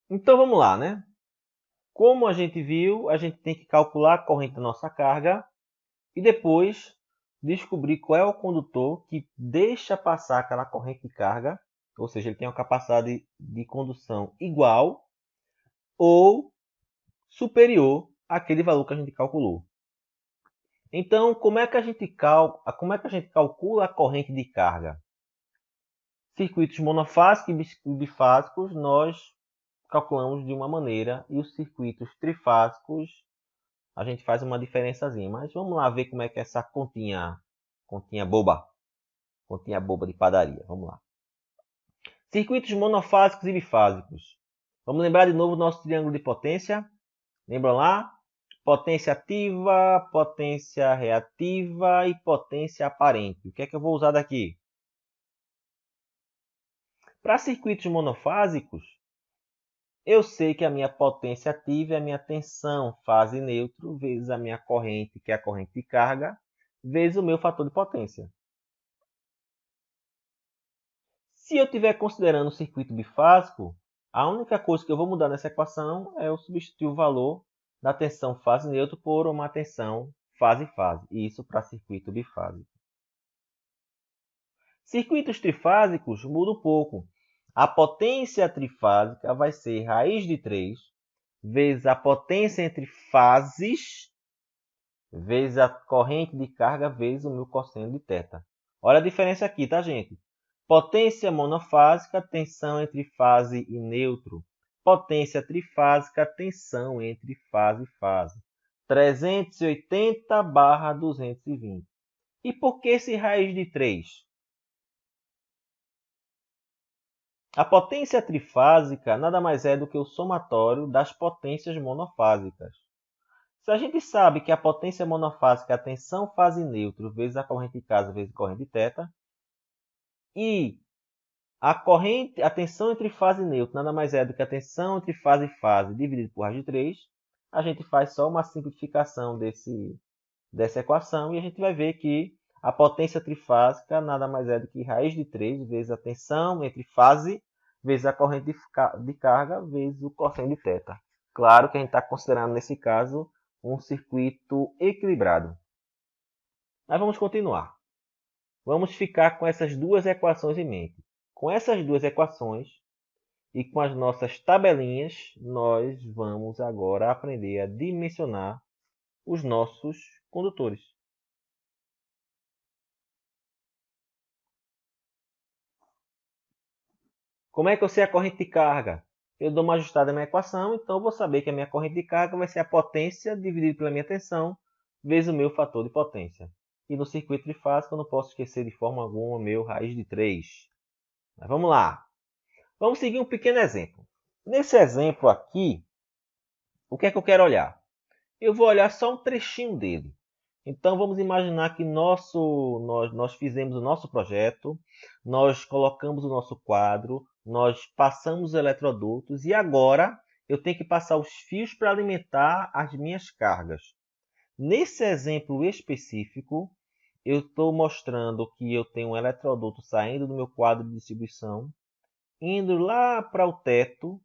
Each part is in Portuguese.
Então vamos lá, né? Como a gente viu, a gente tem que calcular a corrente da nossa carga e depois descobrir qual é o condutor que deixa passar aquela corrente de carga, ou seja, ele tem uma capacidade de condução igual ou superior àquele valor que a gente calculou. Então, como é que a gente calcula a corrente de carga? Circuitos monofásicos e bifásicos nós calculamos de uma maneira e os circuitos trifásicos a gente faz uma diferençazinha. Mas vamos lá ver como é que é essa continha boba de padaria. Vamos lá. Circuitos monofásicos e bifásicos. Vamos lembrar de novo do nosso triângulo de potência. Lembram lá? Potência ativa, potência reativa e potência aparente. O que é que eu vou usar daqui? Para circuitos monofásicos, eu sei que a minha potência ativa é a minha tensão fase neutro vezes a minha corrente, que é a corrente de carga, vezes o meu fator de potência. Se eu estiver considerando o circuito bifásico, a única coisa que eu vou mudar nessa equação é eu substituir o valor da tensão fase neutro por uma tensão fase-fase. E isso para circuito bifásico. Circuitos trifásicos muda um pouco. A potência trifásica vai ser raiz de 3 vezes a potência entre fases vezes a corrente de carga vezes o meu cosseno de θ. Olha a diferença aqui, tá, gente? Potência monofásica, tensão entre fase e neutro. Potência trifásica, tensão entre fase e fase. 380/220. E por que esse raiz de 3? A potência trifásica nada mais é do que o somatório das potências monofásicas. Se a gente sabe que a potência monofásica é a tensão fase neutro vezes a corrente de casa vezes a corrente de θ, e a tensão entre fase neutro nada mais é do que a tensão entre fase e fase dividido por raiz de 3, a gente faz só uma simplificação dessa equação e a gente vai ver que a potência trifásica nada mais é do que raiz de 3 vezes a tensão entre fase vezes a corrente de carga vezes o cosseno de θ. Claro que a gente está considerando, nesse caso, um circuito equilibrado. Mas vamos continuar. Vamos ficar com essas duas equações em mente. Com essas duas equações e com as nossas tabelinhas, nós vamos agora aprender a dimensionar os nossos condutores. Como é que eu sei a corrente de carga? Eu dou uma ajustada na minha equação, então eu vou saber que a minha corrente de carga vai ser a potência dividida pela minha tensão vezes o meu fator de potência. E no circuito trifásico eu não posso esquecer de forma alguma o meu raiz de 3. Mas vamos lá. Vamos seguir um pequeno exemplo. Nesse exemplo aqui, o que é que eu quero olhar? Eu vou olhar só um trechinho dele. Então vamos imaginar que nós fizemos o nosso projeto, nós colocamos o nosso quadro, nós passamos os eletrodutos e agora eu tenho que passar os fios para alimentar as minhas cargas. Nesse exemplo específico, eu estou mostrando que eu tenho um eletroduto saindo do meu quadro de distribuição, indo lá para o teto,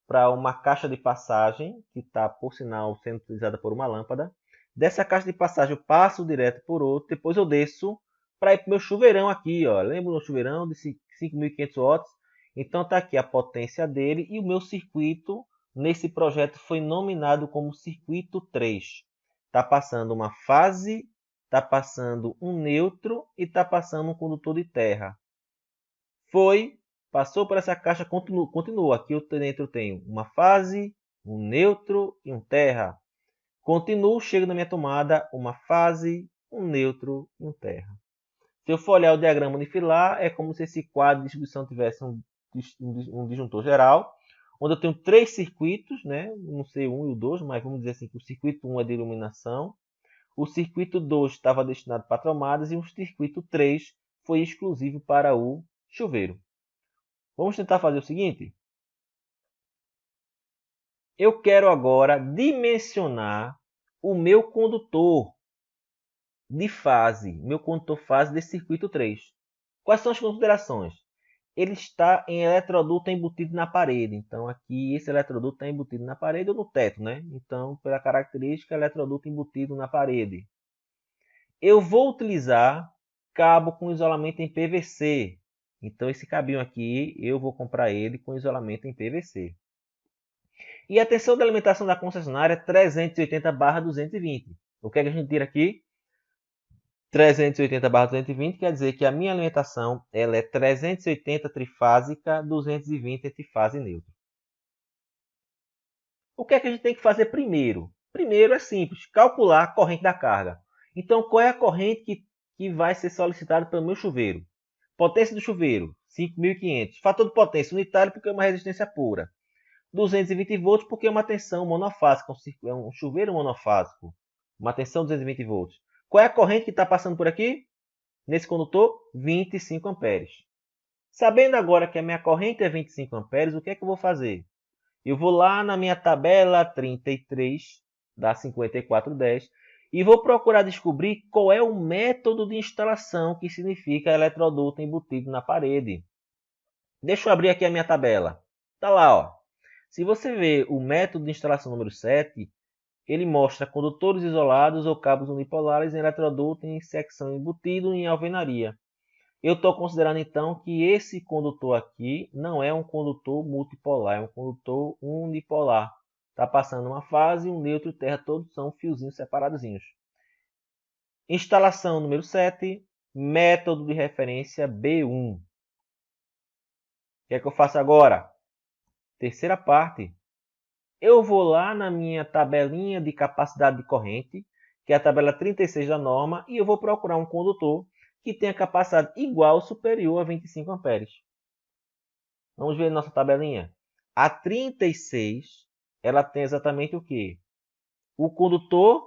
para uma caixa de passagem, que está, por sinal, sendo utilizada por uma lâmpada. Dessa caixa de passagem eu passo direto por outro, depois eu desço para ir para o meu chuveirão aqui. Ó. Lembra do chuveirão de 5.500 watts? Então está aqui a potência dele e o meu circuito nesse projeto foi nominado como circuito 3. Está passando uma fase, está passando um neutro e está passando um condutor de terra. Passou por essa caixa, continua. Aqui dentro eu tenho uma fase, um neutro e um terra. Continuo, chego na minha tomada, uma fase, um neutro e um terra. Se eu for olhar o diagrama unifilar, é como se esse quadro de distribuição tivesse um disjuntor geral, onde eu tenho três circuitos, né? Não sei o 1 e o 2, mas vamos dizer assim que o circuito 1 é de iluminação, o circuito 2 estava destinado para tomadas e o circuito 3 foi exclusivo para o chuveiro. Vamos tentar fazer o seguinte. Eu quero agora dimensionar o meu condutor de fase, meu condutor fase desse circuito 3. Quais são as considerações? ele está em eletroduto embutido na parede. Então, aqui, esse eletroduto está embutido na parede ou no teto, né? Então, pela característica, eletroduto embutido na parede. Eu vou utilizar cabo com isolamento em PVC. Então, esse cabinho aqui, eu vou comprar ele com isolamento em PVC. E a tensão de alimentação da concessionária é 380/220. O que é que a gente tira aqui? 380/220 quer dizer que a minha alimentação ela é 380 trifásica, 220 trifase neutra. O que é que a gente tem que fazer primeiro? Primeiro é simples, calcular a corrente da carga. Então, qual é a corrente que vai ser solicitada pelo meu chuveiro? Potência do chuveiro, 5.500. Fator de potência unitário, porque é uma resistência pura. 220 volts, porque é uma tensão monofásica, é um chuveiro monofásico. Uma tensão 220 volts. Qual é a corrente que está passando por aqui? Nesse condutor, 25 amperes. Sabendo agora que a minha corrente é 25 amperes, o que é que eu vou fazer? Eu vou lá na minha tabela 33 da 5410 e vou procurar descobrir qual é o método de instalação que significa eletroduto embutido na parede. Deixa eu abrir aqui a minha tabela. Está lá, ó. Se você ver o método de instalação número 7, ele mostra condutores isolados ou cabos unipolares em eletroduto em secção embutido em alvenaria. Eu estou considerando então que esse condutor aqui não é um condutor multipolar, é um condutor unipolar. Está passando uma fase, um neutro e terra, todos são fiozinhos separadozinhos. Instalação número 7, método de referência B1. O que é que eu faço agora? Terceira parte. Eu vou lá na minha tabelinha de capacidade de corrente, que é a tabela 36 da norma, e eu vou procurar um condutor que tenha capacidade igual ou superior a 25 amperes. Vamos ver nossa tabelinha. A 36, ela tem exatamente o quê? O condutor,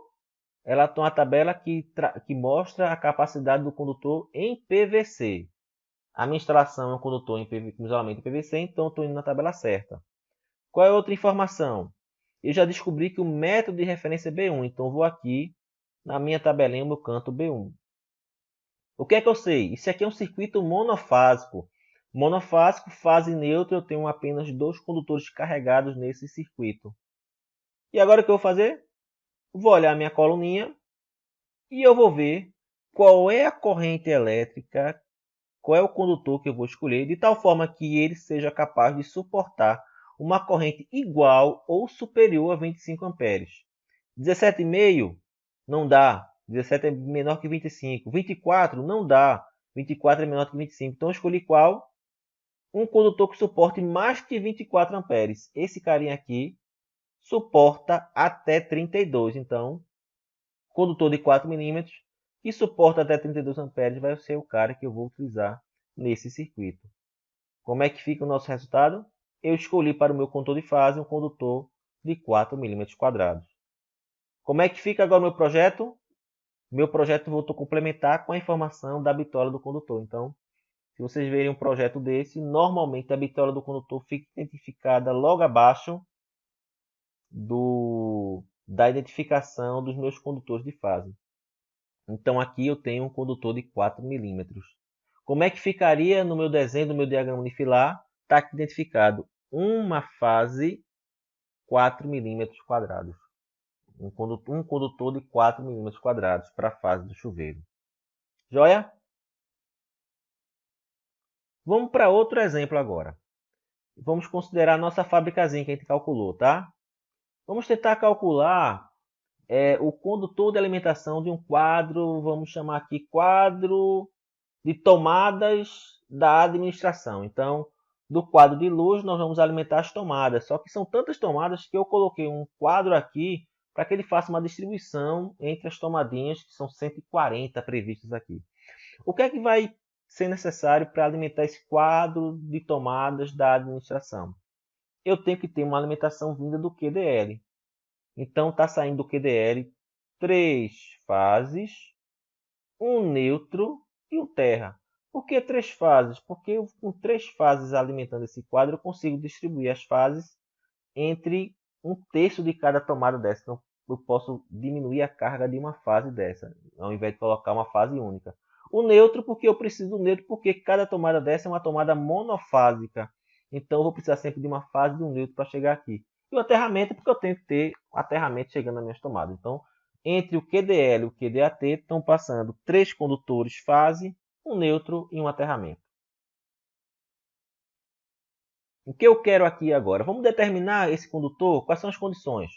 ela tem uma tabela que mostra a capacidade do condutor em PVC. A minha instalação é um condutor com isolamento em PVC, então estou indo na tabela certa. Qual é a outra informação? Eu já descobri que o método de referência é B1, então vou aqui na minha tabelinha no canto B1. O que é que eu sei? Isso aqui é um circuito monofásico. Monofásico, fase neutra, eu tenho apenas 2 condutores carregados nesse circuito. E agora o que eu vou fazer? Vou olhar a minha coluninha e eu vou ver qual é a corrente elétrica, qual é o condutor que eu vou escolher, de tal forma que ele seja capaz de suportar uma corrente igual ou superior a 25 amperes. 17,5 não dá. 17 é menor que 25. 24 não dá. 24 é menor que 25. Então eu escolhi qual? Um condutor que suporte mais que 24 amperes. Esse carinha aqui suporta até 32. Então, condutor de 4 milímetros que suporta até 32 amperes vai ser o cara que eu vou utilizar nesse circuito. Como é que fica o nosso resultado? Eu escolhi para o meu condutor de fase um condutor de 4 milímetros quadrados. Como é que fica agora o meu projeto? Meu projeto voltou a complementar com a informação da bitola do condutor. Então, se vocês verem um projeto desse, normalmente a bitola do condutor fica identificada logo abaixo da identificação dos meus condutores de fase. Então, aqui eu tenho um condutor de 4 milímetros. Como é que ficaria no meu desenho do meu diagrama unifilar? Está aqui identificado uma fase 4 milímetros quadrados. Um condutor de 4 milímetros quadrados para a fase do chuveiro. Joia? Vamos para outro exemplo agora. Vamos considerar a nossa fabricazinha que a gente calculou, tá? Vamos tentar calcular o condutor de alimentação de um quadro, vamos chamar aqui quadro de tomadas da administração. Então, do quadro de luz, nós vamos alimentar as tomadas. Só que são tantas tomadas que eu coloquei um quadro aqui para que ele faça uma distribuição entre as tomadinhas, que são 140 previstas aqui. O que é que vai ser necessário para alimentar esse quadro de tomadas da administração? Eu tenho que ter uma alimentação vinda do QDL. Então, está saindo do QDL 3 fases, um neutro e um terra. Por que 3 fases? Porque com 3 fases alimentando esse quadro, eu consigo distribuir as fases entre 1/3 de cada tomada dessa. Então, eu posso diminuir a carga de uma fase dessa, ao invés de colocar uma fase única. O neutro, porque eu preciso do neutro, porque cada tomada dessa é uma tomada monofásica. Então, eu vou precisar sempre de uma fase de um neutro para chegar aqui. E o aterramento, porque eu tenho que ter aterramento chegando nas minhas tomadas. Então, entre o QDL e o QDAT estão passando 3 condutores fase, um neutro e um aterramento. O que eu quero aqui agora? Vamos determinar esse condutor? Quais são as condições?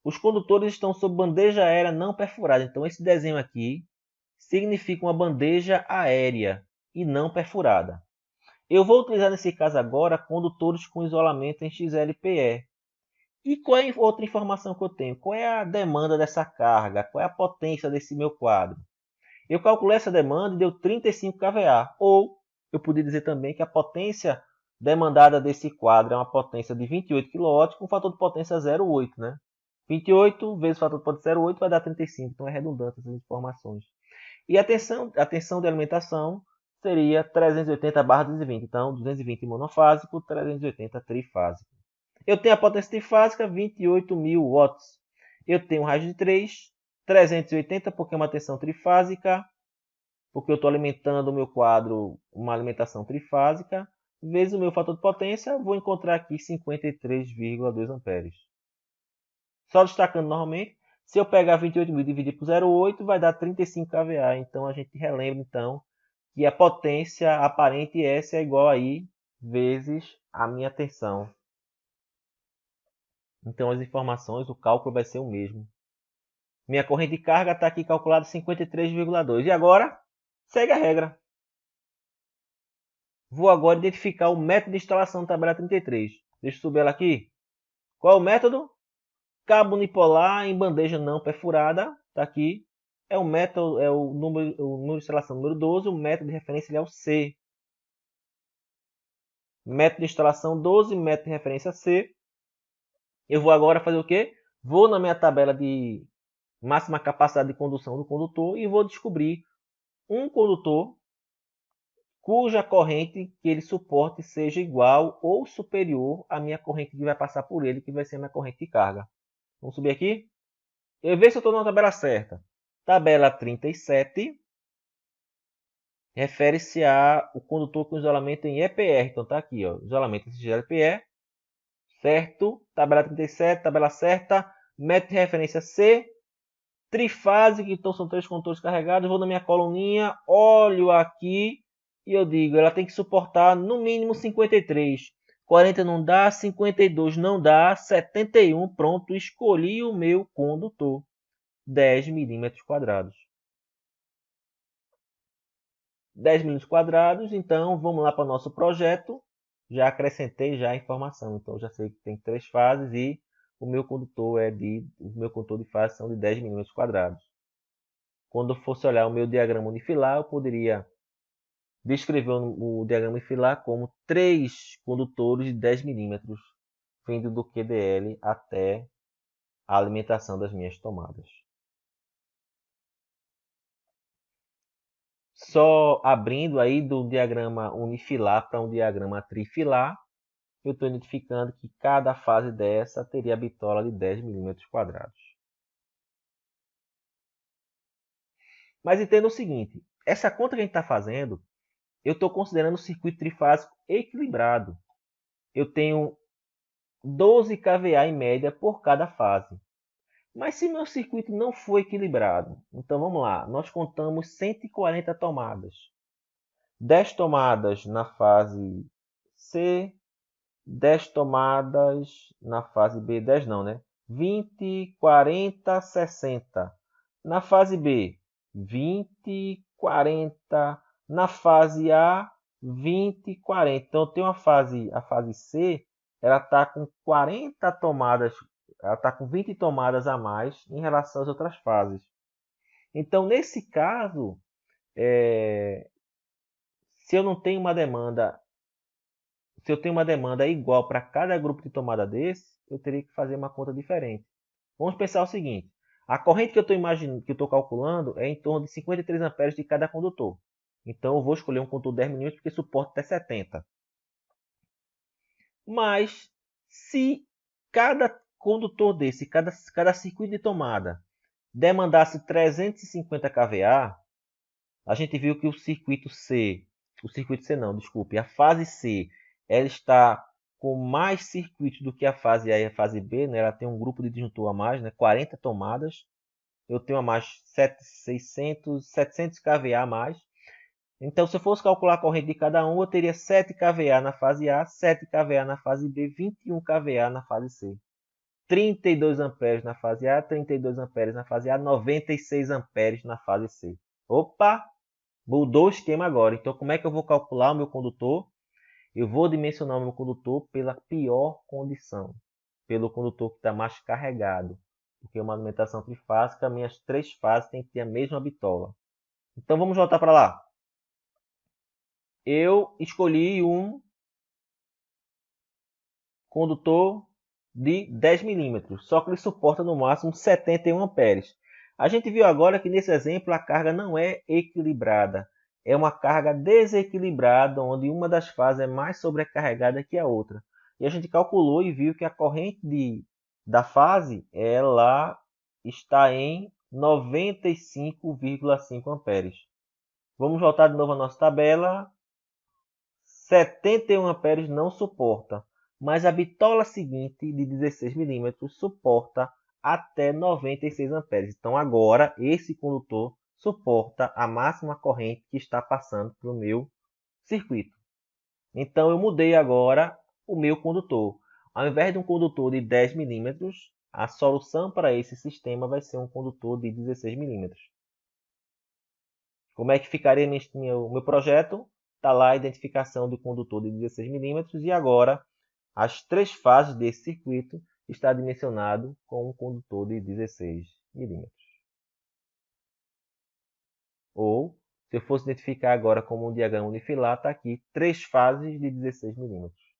Os condutores estão sob bandeja aérea não perfurada. Então, esse desenho aqui significa uma bandeja aérea e não perfurada. Eu vou utilizar nesse caso agora condutores com isolamento em XLPE. E qual é a outra informação que eu tenho? Qual é a demanda dessa carga? Qual é a potência desse meu quadro? Eu calculei essa demanda e deu 35 kVA. Ou eu podia dizer também que a potência demandada desse quadro é uma potência de 28 kW com fator de potência 0,8, né? 28 vezes o fator de potência 0,8 vai dar 35. Então é redundante essas informações. E a tensão de alimentação seria 380/220. Então, 220 monofásico, 380 trifásico. Eu tenho a potência trifásica, 28.000 watts. Eu tenho um raio de 3, 380, porque é uma tensão trifásica, porque eu estou alimentando o meu quadro uma alimentação trifásica, vezes o meu fator de potência, vou encontrar aqui 53,2 amperes. Só destacando novamente, se eu pegar 28.000 e dividir por 0,8, vai dar 35 kVA. Então, a gente relembra então, que a potência aparente S é igual aí vezes a minha tensão. Então, as informações, o cálculo vai ser o mesmo. Minha corrente de carga está aqui calculada 53,2. E agora, segue a regra. Vou agora identificar o método de instalação da tabela 33. Deixa eu subir ela aqui. Qual é o método? Cabo unipolar em bandeja não perfurada. Está aqui. É o método, é o número de instalação número 12. O método de referência é o C. Método de instalação 12, método de referência C. Eu vou agora fazer o quê? Vou na minha tabela de máxima capacidade de condução do condutor e vou descobrir um condutor cuja corrente que ele suporte seja igual ou superior à minha corrente que vai passar por ele, que vai ser a minha corrente de carga. Vamos subir aqui? Eu vejo se eu estou na tabela certa. Tabela 37 refere-se ao condutor com isolamento em EPR. Então está aqui, ó, isolamento em EPR. Certo? Tabela 37, tabela certa. Método de referência C. Trifásico, então são 3 condutores carregados. Vou na minha coluninha, olho aqui e eu digo, ela tem que suportar no mínimo 53. 40 não dá, 52 não dá, 71, pronto, escolhi o meu condutor. 10 milímetros quadrados. 10 milímetros quadrados, então vamos lá para o nosso projeto. Já acrescentei já a informação, então já sei que tem 3 fases e o meu condutor de fase são de 10 milímetros quadrados. Quando eu fosse olhar o meu diagrama unifilar, eu poderia descrever o diagrama unifilar como 3 condutores de 10 milímetros, vindo do QDL até a alimentação das minhas tomadas. Só abrindo aí do diagrama unifilar para um diagrama trifilar, eu estou identificando que cada fase dessa teria a bitola de 10 milímetros quadrados. Mas entenda o seguinte, essa conta que a gente está fazendo, eu estou considerando o circuito trifásico equilibrado. Eu tenho 12 kVA em média por cada fase. Mas se meu circuito não for equilibrado, então vamos lá, nós contamos 140 tomadas. 10 tomadas na fase C, 10 tomadas na fase B, 10 não, né? 20, 40, 60. Na fase B, 20, 40. Na fase A, 20, 40. Então, tem a fase C, ela está com 40 tomadas, ela está com 20 tomadas a mais em relação às outras fases. Então, nesse caso, se eu tenho uma demanda igual para cada grupo de tomada desse, eu teria que fazer uma conta diferente. Vamos pensar o seguinte: a corrente que eu estou imaginando, que eu estou calculando, é em torno de 53 amperes de cada condutor. Então eu vou escolher um condutor 10 milímetros porque suporta até 70. Mas se cada condutor desse, cada circuito de tomada demandasse 350 kVA, A gente viu que o circuito C não, desculpe, a fase C, ela está com mais circuitos do que a fase A e a fase B, né? Ela tem um grupo de disjuntor a mais, né? 40 tomadas. Eu tenho a mais 700 kVA a mais. Então, se eu fosse calcular a corrente de cada um, eu teria 7 kVA na fase A, 7 kVA na fase B, 21 kVA na fase C. 32 amperes na fase A, 32 amperes na fase A, 96 amperes na fase C. Opa! Mudou o esquema agora. Então, como é que eu vou calcular o meu condutor? Eu vou dimensionar o meu condutor pela pior condição, pelo condutor que está mais carregado. Porque uma alimentação trifásica, minhas 3 fases têm que ter a mesma bitola. Então, vamos voltar para lá. Eu escolhi um condutor de 10 milímetros, só que ele suporta no máximo 71 amperes. A gente viu agora que nesse exemplo a carga não é equilibrada, é uma carga desequilibrada, onde uma das fases é mais sobrecarregada que a outra. E a gente calculou e viu que a corrente da fase ela está em 95,5 amperes. Vamos voltar de novo à nossa tabela. 71 amperes não suporta, mas a bitola seguinte de 16 milímetros suporta até 96 amperes. Então agora esse condutor suporta a máxima corrente que está passando para o meu circuito. Então eu mudei agora o meu condutor. Ao invés de um condutor de 10 milímetros, a solução para esse sistema vai ser um condutor de 16 milímetros. Como é que ficaria o meu projeto? Está lá a identificação do condutor de 16 milímetros e agora as 3 fases desse circuito está dimensionado com um condutor de 16 milímetros. Ou, se eu fosse identificar agora como um diagrama unifilar, está aqui 3 fases de 16 milímetros.